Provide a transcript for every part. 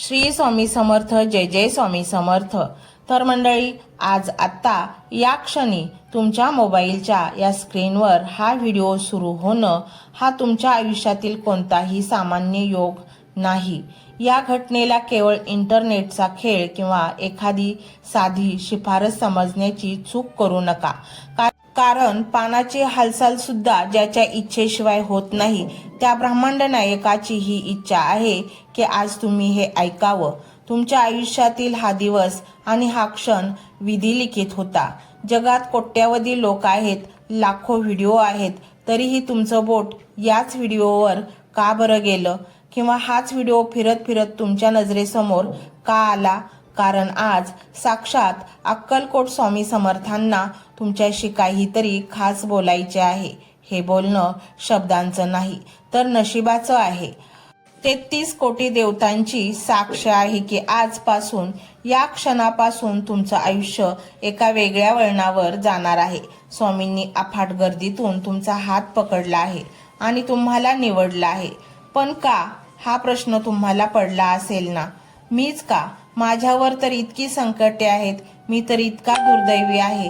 श्री स्वामी समर्थ. जय जय स्वामी समर्थ. तर मंडळी, आज आत्ता या क्षणी तुमच्या मोबाईलच्या या स्क्रीनवर हा व्हिडिओ सुरू होणं हा तुमच्या आयुष्यातील कोणताही सामान्य योग नाही. या घटनेला केवळ इंटरनेटचा खेळ किंवा एखादी साधी शिफारस समजण्याची चूक करू नका. कारण पानाची हालचाल सुद्धा ज्याच्या इच्छेशिवाय होत नाही, त्या ब्रह्मांड नायकाची ही इच्छा आहे की आज तुम्ही हे ऐकावं. तुमच्या आयुष्यातील हा दिवस आणि हा क्षण विधिलिखित होता. जगात कोट्यावधी लोक आहेत, लाखो व्हिडिओ आहेत, तरीही तुमचं बोट याच व्हिडिओवर का बरं गेलं? किंवा हाच व्हिडिओ फिरत फिरत तुमच्या नजरेसमोर का आला? कारण आज साक्षात अक्कलकोट स्वामी समर्थांना तुमच्याशी काहीतरी खास बोलायचे आहे. हे बोलणं शब्दांचं नाही तर नशिबाचं आहे. 33 कोटी देवतांची साक्ष आहे की आजपासून, या क्षणापासून तुमचं आयुष्य एका वेगळ्या वळणावर जाणार आहे. स्वामींनी अफाट गर्दीतून तुमचा हात पकडला आहे आणि तुम्हाला निवडला आहे. पण का, हा प्रश्न तुम्हाला पडला असेल ना. मीच का? माझ्यावर तर इतकी संकटे आहेत, मी तर इतका दुर्दैवी आहे,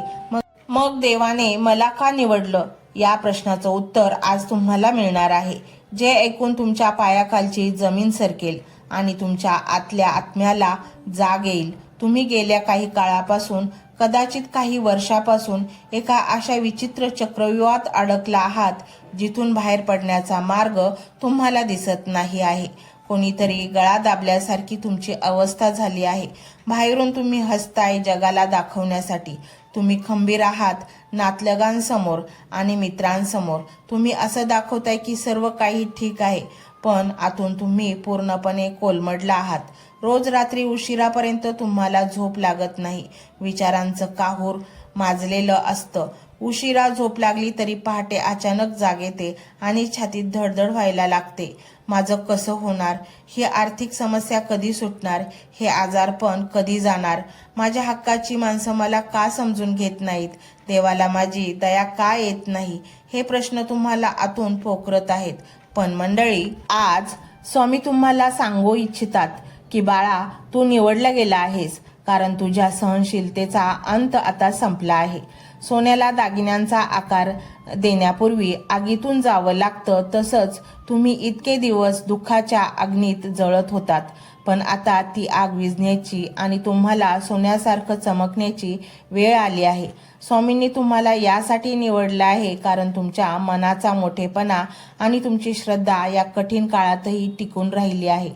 मग देवाने मला का निवडलं? या प्रश्नाचं उत्तर आज तुम्हाला मिळणार आहे, जे ऐकून तुमच्या पायाखालची जमीन सरकेल आणि तुमच्या आतल्या आत्म्याला जाग येईल. तुम्ही गेल्या काही काळापासून, कदाचित काही वर्षापासून एका अशा विचित्र चक्रव्यूहात अडकला आहात जिथून बाहेर पडण्याचा मार्ग तुम्हाला दिसत नाही आहे. कोणीतरी गळा दाबल्यासारखी तुमची अवस्था झाली आहे. बाहेरून तुम्ही हसताय जगाला दाखवण्यासाठी. तुम्ही खंबीर आहात नातलगांसमोर आणि मित्रांसमोर. तुम्ही असं दाखवताय की सर्व काही ठीक आहे, पण आतून तुम्ही पूर्णपणे कोलमडला आहात. रोज रात्री उशिरापर्यंत तुम्हाला झोप लागत नाही. विचारांचं काहूर माजलेलं असतं. उशिरा झोप लागली तरी पहाटे अचानक जाग येते आणि छातीत धडधड व्हायला लागते. माझं कसं होणार? ही आर्थिक समस्या कधी सुटणार? हे आजारपण कधी जाणार? माझ्या हक्काची माणसं मला का समजून घेत नाहीत? देवाला माझी दया का येत नाही? हे प्रश्न तुम्हाला आतून पोखरत आहेत. पण मंडळी, आज स्वामी तुम्हाला सांगू इच्छितात की बाळा, तू निवडला गेला आहेस. कारण तुझ्या सहनशीलतेचा अंत आता संपला आहे. सोन्याला दागिन्यांचा आकार देण्यापूर्वी आगीतून जावं लागतं, तसंच तुम्ही इतके दिवस दुःखाच्या अग्नीत जळत होतात. पण आता ती आग विझण्याची आणि तुम्हाला सोन्यासारखं चमकण्याची वेळ आली आहे. स्वामींनी तुम्हाला यासाठी निवडलं आहे कारण तुमच्या मनाचा मोठेपणा आणि तुमची श्रद्धा या कठीण काळातही टिकून राहिली आहे.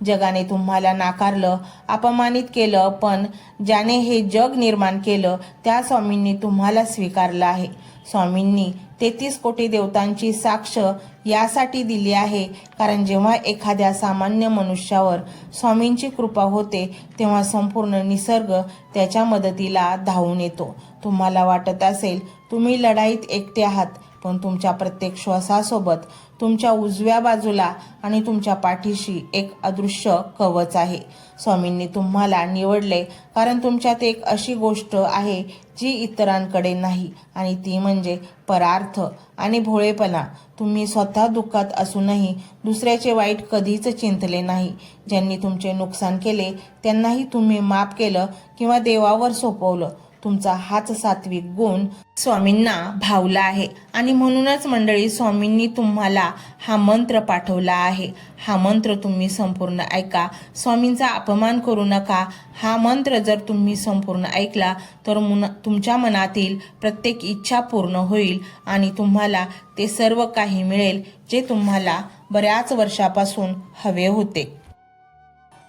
जगाने तुम्हाला नाकारलं, अपमानित केलं, पण ज्याने हे जग निर्माण केलं त्या स्वामींनी तुम्हाला स्वीकारलं आहे. स्वामींनी 33 कोटी देवतांची साक्ष यासाठी दिली आहे कारण जेव्हा एखाद्या सामान्य मनुष्यावर स्वामींची कृपा होते तेव्हा संपूर्ण निसर्ग त्याच्या मदतीला धावून येतो. तुम्हाला वाटत असेल तुम्ही लढाईत एकटे आहात, पण तुमच्या प्रत्येक श्वासासोबत तुमच्या उजव्या बाजूला आणि तुमच्या पाठीशी एक अदृश्य कवच आहे. स्वामींनी तुम्हाला निवडले कारण तुमच्यात एक अशी गोष्ट आहे जी इतरांकडे नाही, आणि ती म्हणजे परार्थ आणि भोळेपणा. तुम्ही स्वतः दुःखात असूनही दुसऱ्याचे वाईट कधीच चिंतले नाही. ज्यांनी तुमचे नुकसान केले त्यांनाही तुम्ही माफ केलं किंवा देवावर सोपवलं. तुमचा हाच सात्विक गुण स्वामींना भावला आहे आणि म्हणूनच मंडळी, स्वामींनी तुम्हाला हा मंत्र पाठवला आहे. हा मंत्र तुम्ही संपूर्ण ऐका. स्वामींचा अपमान करू नका. हा मंत्र जर तुम्ही संपूर्ण ऐकला तर तुमच्या मनातील प्रत्येक इच्छा पूर्ण होईल आणि तुम्हाला ते सर्व काही मिळेल जे तुम्हाला बऱ्याच वर्षापासून हवे होते.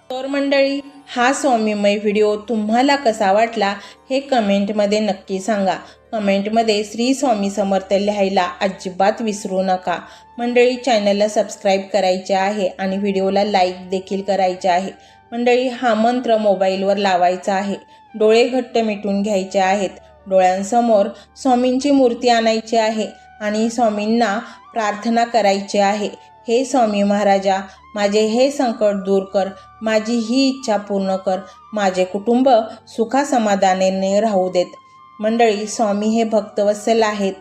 तर मंडळी, हा स्वामीमय व्हिडिओ तुम्हाला कसा वाटला हे कमेंटमध्ये नक्की सांगा. कमेंटमध्ये श्री स्वामी समर्थ लिहायला अजिबात विसरू नका. मंडळी, चॅनलला सबस्क्राईब करायचे आहे आणि व्हिडिओला लाईक देखील करायचे आहे. मंडळी, हा मंत्र मोबाईलवर लावायचा आहे. डोळे घट्ट मिटून घ्यायचे आहेत. डोळ्यांसमोर स्वामींची मूर्ती आणायची आहे आणि स्वामींना प्रार्थना करायची आहे. हे स्वामी महाराजा, माझे हे संकट दूर कर. माझी ही इच्छा पूर्ण कर. माझे कुटुंब सुखासमाधानाने राहू देत. मंडळी, स्वामी हे भक्तवत्सल आहेत.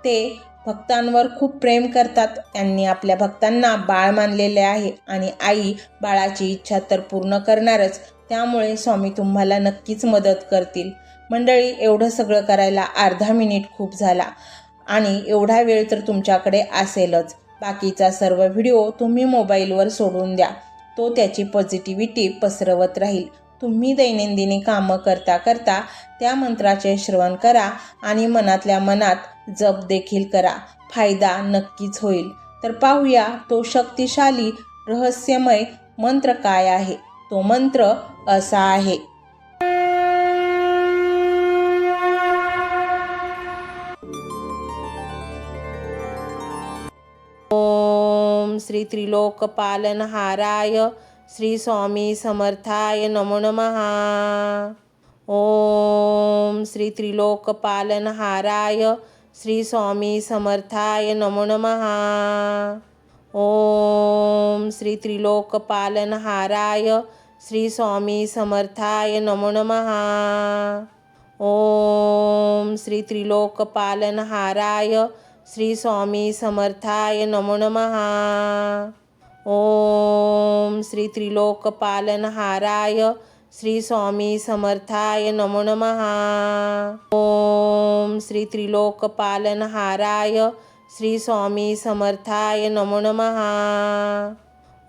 ते भक्तांवर खूप प्रेम करतात. त्यांनी आपल्या भक्तांना बाळ मानलेले आहे आणि आई बाळाची इच्छा तर पूर्ण करणारच. त्यामुळे स्वामी तुम्हाला नक्कीच मदत करतील. मंडळी, एवढं सगळं करायला अर्धा मिनिट खूप झाला आणि एवढा वेळ तर तुमच्याकडे असेलच. बाकीचा सर्व व्हिडिओ तुम्ही मोबाईलवर सोडून द्या. तो त्याची पॉझिटिव्हिटी पसरवत राहील. तुम्ही दैनंदिनी कामं करता करता त्या मंत्राचे श्रवण करा आणि मनातल्या मनात जप देखील करा. फायदा नक्कीच होईल. तर पाहूया तो शक्तिशाली रहस्यमय मंत्र काय आहे. तो मंत्र असा आहे. ओम श्री त्रिलोकपालनहाराय श्री स्वामी समर्थाय नमो नमः. ओम श्री त्रिलोकपालनहाराय श्री स्वामी समर्थाय नमो नमः. ओम श्री त्रिलोकपालनहाराय श्री स्वामी समर्थाय नमो नमः. ओम श्री त्रिलोकपालनहाराय श्री स्वामी समर्थाय नमो नमः. ओम श्री त्रिलोकपालनहाराय श्री स्वामी समर्थाय नमो नमः. ओम श्री त्रिलोकपालनहाराय श्री स्वामी समर्थाय नमो नमः.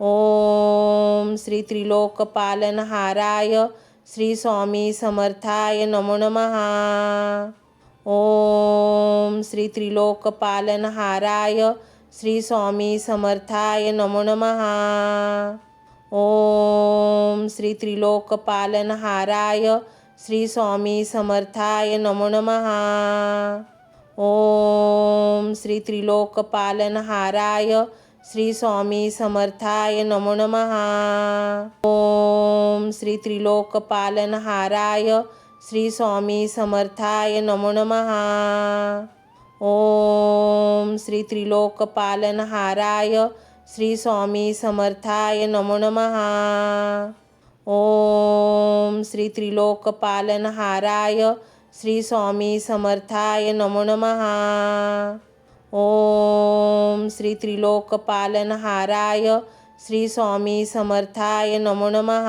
ओम श्री त्रिलोकपालनहाराय श्री स्वामी समर्थाय नमो नमः. ओम श्री त्रिलोकपालनहाराय श्री स्वामी समर्थाय नमो नमः. ओम श्री त्रिलोकपालनहाराय श्री स्वामी समर्थाय नमो नमः. ओम श्री त्रिलोकपालनहाराय श्री स्वामी समर्थाय नमो नमः. ओम श्री त्रिलोकपालनहाराय श्री स्वामी समर्थाय नमो नमः. ओम श्री त्रिलोकपालनहाराय श्री स्वामी समर्थाय नमो नमः. ओम श्री त्रिलोकपालनहाराय श्री स्वामी समर्थाय नमो नमः. ओम श्री त्रिलोकपालनहाराय श्री स्वामी समर्थाय नमो नमः.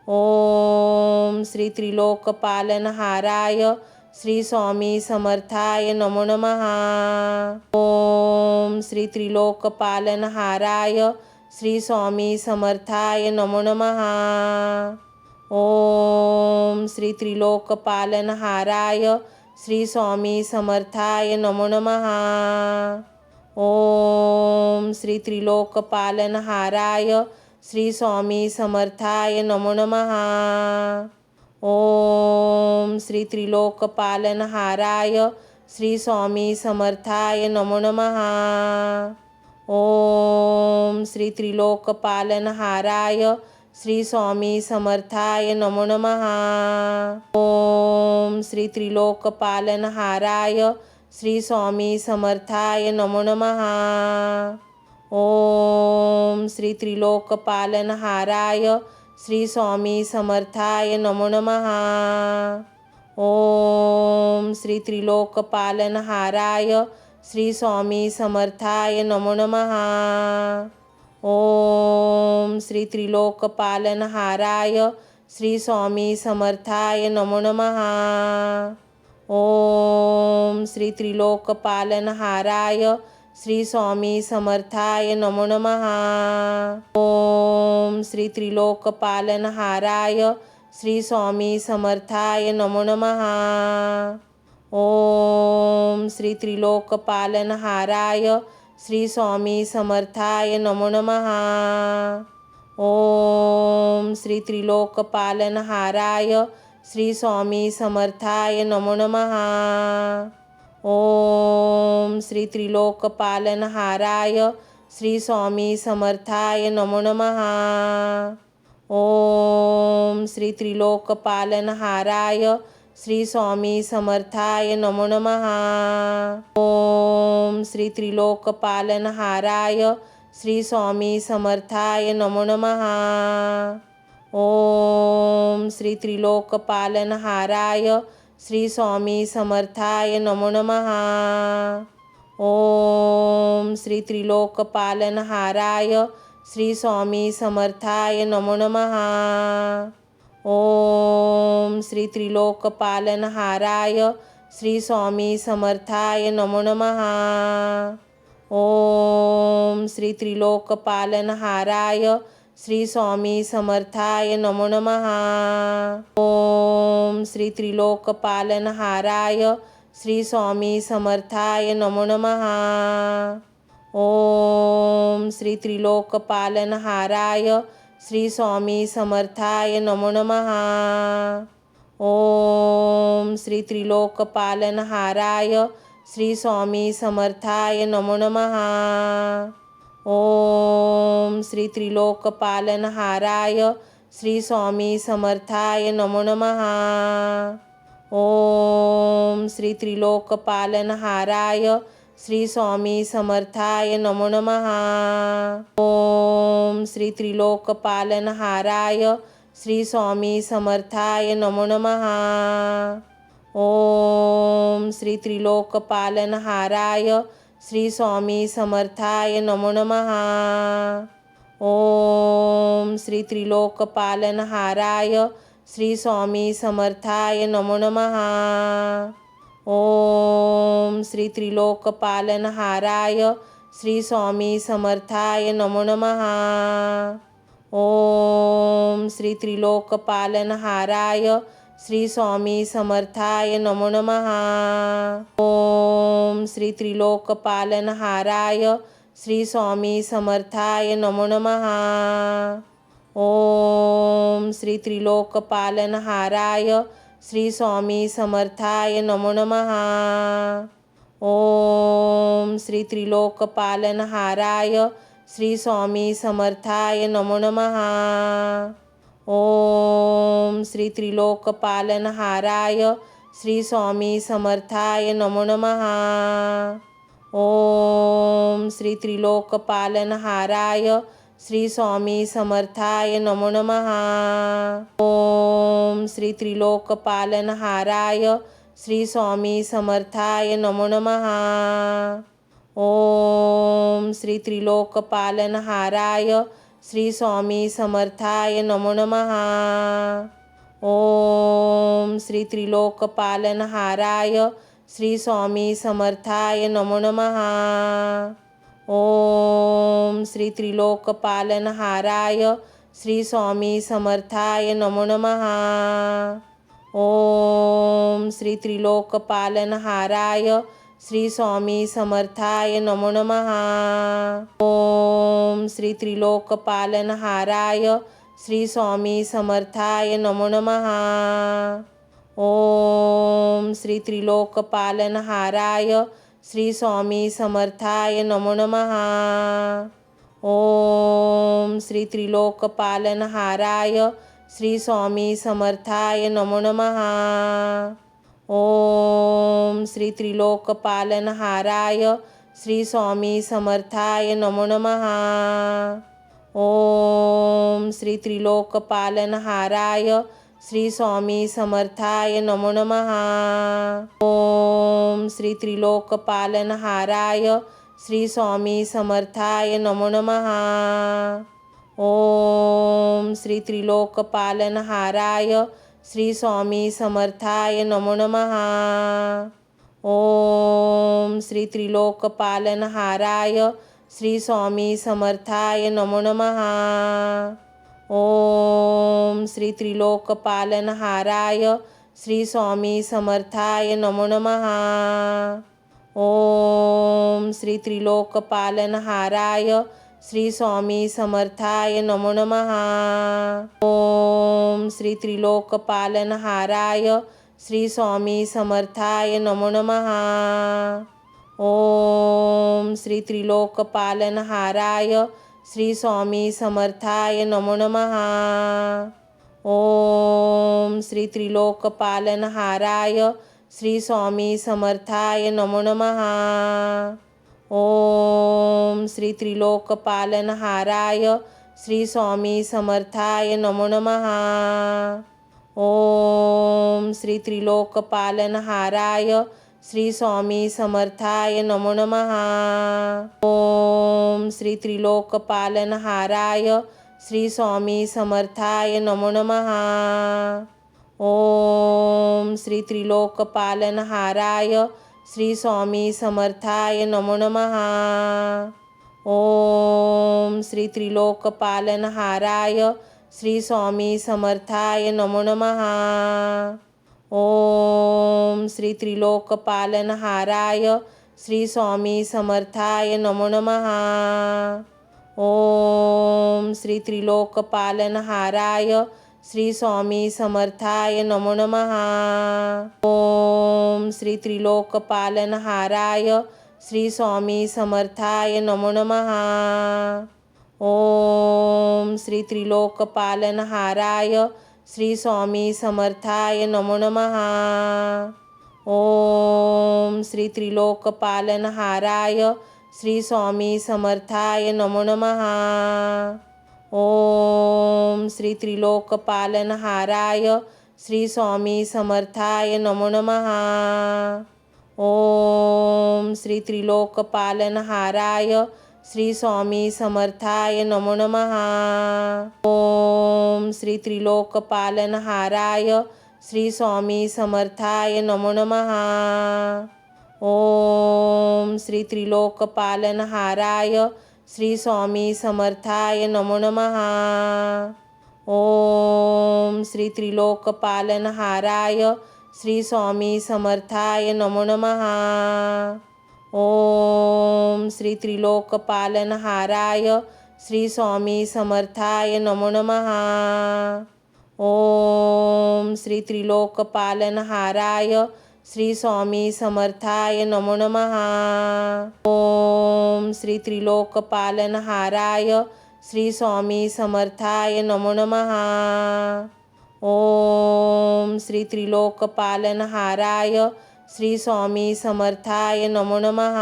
ओम श्री त्रिलोकपालनहाराय श्री स्वामी समर्थाय नमो नमः. ओम श्री त्रिलोकपालनहाराय श्री स्वामी समर्थाय नमो नमः. ओम श्री त्रिलोकपालनहाराय श्री स्वामी समर्थाय नमो नमः. ओम श्री त्रिलोकपालनहाराय श्री स्वामी समर्थाय नमो नमः. ओम श्री त्रिलोकपालनहाराय श्री स्वामी समर्थाय नमो नमः. ओम श्री त्रिलोकपालनहाराय श्री स्वामी समर्थाय नमो नमः. ओम श्री त्रिलोकपालनहाराय श्री स्वामी समर्थाय नमो नमः. ओम श्री त्रिलोकपालनहाराय श्री स्वामी समर्थाय नमो नमः. ओम श्री त्रिलोकपालनहाराय श्री स्वामी समर्थाय नमो नमः. ओम श्री त्रिलोकपालनहाराय श्री स्वामी समर्थाय नमो नमः. ओम श्री त्रिलोकपालनहाराय श्री स्वामी समर्थाय नमो नमः. ओम श्री त्रिलोकपालनहाराय श्री स्वामी समर्थाय नमो नमः. ओम श्री त्रिलोकपालनहाराय श्री स्वामी समर्थाय नमो नमः. ओम श्री त्रिलोकपालनहाराय श्री स्वामी समर्थाय नमो नमः. ओम श्री त्रिलोकपालनहाराय श्री स्वामी समर्थाय नमो नमः. ओम श्री त्रिलोकपालनहाराय श्री स्वामी समर्थाय नमो नमः. ओम श्री त्रिलोकपालनहाराय श्री स्वामी समर्थाय नमो नमः. ओम श्री त्रिलोकपालनहाराय श्री स्वामी समर्थाय नमो नमः. ओम श्री त्रिलोकपालनहाराय श्री स्वामी समर्थाय नमो नमः। ओम श्री त्रिलोकपालनहाराय श्री स्वामी समर्थाय नमो नमः। ओम श्री त्रिलोकपालनहाराय श्री स्वामी समर्थाय नमो नमः। ओम श्री त्रिलोकपालनहाराय श्री स्वामी समर्थाय नमो नमः। ओम श्री त्रिलोकपालनहाराय श्री स्वामी समर्थाय नमो नमः। ओम श्री त्रिलोकपालनहाराय श्री स्वामी समर्थाय नमो नमः। ओम श्री त्रिलोकपालनहाराय श्री स्वामी समर्थाय नमो नमः। ओम श्री त्रिलोकपालनहाराय श्री स्वामी समर्थाय नमो नमः। ओम श्री त्रिलोकपालनहाराय श्री स्वामी समर्थाय नमो नमः। ओम श्री त्रिलोकपालनहाराय श्री स्वामी समर्थाय नमो नमः। ओम श्री त्रिलोकपालनहाराय श्री स्वामी समर्थाय नमो नमः। ओम श्री त्रिलोकपालनहाराय श्री स्वामी समर्थाय नमो नमः। ओम श्री त्रिलोकपालनहाराय श्री स्वामी समर्थाय नमो नमः। ओम श्री त्रिलोकपालनहाराय श्री स्वामी समर्थाय नमो नमः। ओम श्री त्रिलोकपालनहाराय श्री स्वामी समर्थाय नमो नमः। ओम श्री त्रिलोकपालनहाराय श्री स्वामी समर्थाय नमो नमः। ओम श्री त्रिलोकपालनहाराय श्री स्वामी समर्थाय नमो नमः। ओम श्री त्रिलोकपालनहाराय श्री स्वामी समर्थाय नमो नमः। ओम श्री त्रिलोकपालनहाराय श्री स्वामी समर्थाय नमो नमः। ओम श्री त्रिलोकपालनहाराय श्री स्वामी समर्थाय नमो नमः। ओम श्री त्रिलोकपालनहाराय श्री स्वामी समर्थाय नमो नमः। ओम श्री त्रिलोकपालनहाराय श्री स्वामी समर्थाय नमो नमः। ओम श्री त्रिलोकपालनहाराय श्री स्वामी समर्थाय नमो नमः। ओम श्री त्रिलोकपालनहाराय श्री स्वामी समर्थाय नमो नमः। ओम श्री त्रिलोकपालनहाराय श्री स्वामी समर्थाय नमो नमः। ओम श्री त्रिलोकपालनहाराय श्री स्वामी समर्थाय नमो नमः। ओम श्री त्रिलोकपालनहाराय श्री स्वामी समर्थाय नमो नमः। ओम श्री त्रिलोकपालनहाराय श्री स्वामी समर्थाय नमो नमः। ओम श्री त्रिलोकपालनहाराय श्री स्वामी समर्थाय नमो नमः। ओम श्री त्रिलोकपालनहाराय श्री स्वामी समर्थाय नमो नमः। ओम श्री त्रिलोकपालनहाराय श्री स्वामी समर्थाय नमो नमः। ओम श्री त्रिलोकपालनहाराय श्री स्वामी समर्थाय नमो नमः। ओम श्री त्रिलोकपालनहाराय श्री स्वामी समर्थाय नमो नमः। ओम श्री त्रिलोकपालनहाराय श्री स्वामी समर्थाय नमो नमः। ओम श्री त्रिलोकपालनहाराय श्री स्वामी समर्थाय नमो नमः। ओम श्री त्रिलोकपालनहाराय श्री स्वामी समर्थाय नमो नमः। ओम श्री त्रिलोकपालनहाराय श्री स्वामी समर्थाय नमो नमः। ओम श्री त्रिलोकपालनहाराय श्री स्वामी समर्थाय नमो नमः। ओम श्री त्रिलोकपालनहाराय श्री स्वामी समर्थाय नमो नमः। ओम श्री त्रिलोकपालनहाराय श्री स्वामी समर्थाय नमो नमः। ओम श्री त्रिलोकपालनहाराय श्री स्वामी समर्थाय नमो नमः। ओम श्री त्रिलोकपालनहाराय श्री स्वामी समर्थाय नमो नमः। ओम श्री त्रिलोकपालनहाराय श्री स्वामी समर्थाय नमो नमः। ओम श्री त्रिलोकपालनहाराय श्री स्वामी समर्थाय नमो नमः। ओम श्री त्रिलोकपालनहाराय श्री स्वामी समर्थाय नमो नमः। ओम श्री त्रिलोकपालनहाराय श्री स्वामी समर्थाय नमो नमः। ओम श्री त्रिलोकपालनहाराय श्री स्वामी समर्थाय नमो नमः। ओम श्री त्रिलोकपालनहाराय श्री स्वामी समर्थाय नमो नमः। ओम श्री त्रिलोकपालनहाराय श्री स्वामी समर्थाय नमो नमः। ओम श्री त्रिलोकपालनहाराय श्री स्वामी समर्थाय नमो नमः। ओम श्री त्रिलोकपालनहाराय श्री स्वामी समर्थाय नमो नमः। ओम श्री त्रिलोकपालनहाराय श्री स्वामी समर्थाय नमो नमः। ओम श्री त्रिलोकपालनहाराय श्री स्वामी समर्थाय नमो नमः। ओम श्री त्रिलोकपालनहाराय श्री स्वामी समर्थाय नमो नमः। ओम श्री त्रिलोकपालनहाराय श्री स्वामी समर्थाय नमो नमः।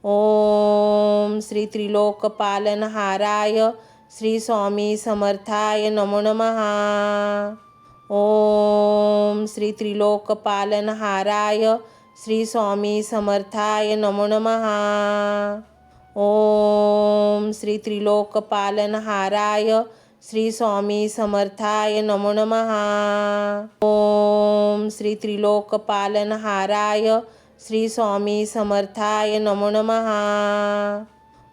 ओम श्री त्रिलोकपालनहाराय श्री स्वामी समर्थाय नमो नमः। ओम श्री त्रिलोकपालनहाराय श्री स्वामी समर्थाय नमो नमः। ओम श्री त्रिलोकपालनहाराय श्री स्वामी समर्थाय नमो नमः। ओम श्री त्रिलोकपालनहाराय श्री स्वामी समर्थाय नमो नमः।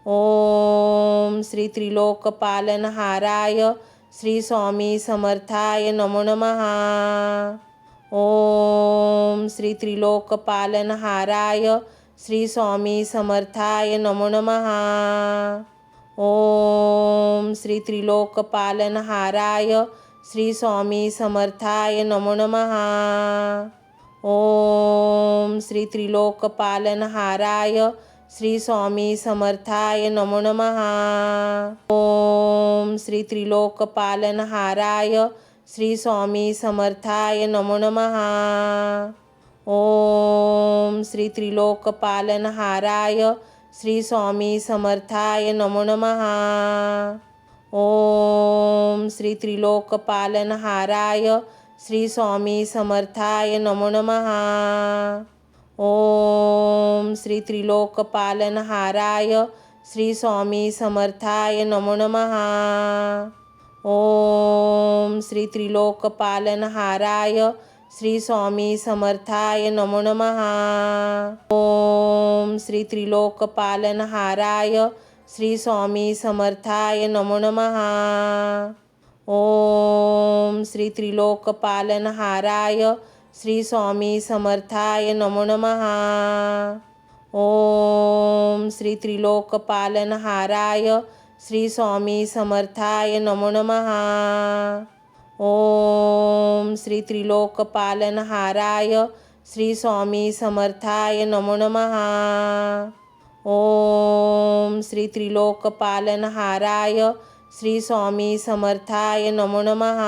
ओम श्री त्रिलोकपालनहाराय श्री स्वामी समर्थाय नमो नमः। ओम श्री त्रिलोकपालनहाराय श्री स्वामी समर्थाय नमो नमः। ओम श्री त्रिलोकपालनहाराय श्री स्वामी समर्थाय नमो नमः। ओम श्री त्रिलोकपालनहाराय श्री स्वामी समर्थाय नमो नमः। ओम श्री त्रिलोकपालनहाराय श्री स्वामी समर्थाय नमो नमः। ओम श्री त्रिलोकपालनहाराय श्री स्वामी समर्थाय नमो नमः। ओम श्री त्रिलोकपालनहाराय श्री स्वामी समर्थाय नमो नमः। ओम श्री त्रिलोकपालनहाराय श्री स्वामी समर्थाय नमो नमः। ओम श्री त्रिलोकपालनहाराय श्री स्वामी समर्थाय नमो नमः। ओम श्री त्रिलोकपालनहाराय श्री स्वामी समर्थाय नमो नमः। ओम श्री त्रिलोकपालनहाराय श्री स्वामी समर्थाय नमो नमः। ओम श्री त्रिलोकपालनहाराय श्री स्वामी समर्थाय नमो नमः। ओम श्री त्रिलोकपालनहाराय श्री स्वामी समर्थाय नमो नमः। ओम श्री त्रिलोकपालनहाराय श्री स्वामी समर्थाय नमो नमः।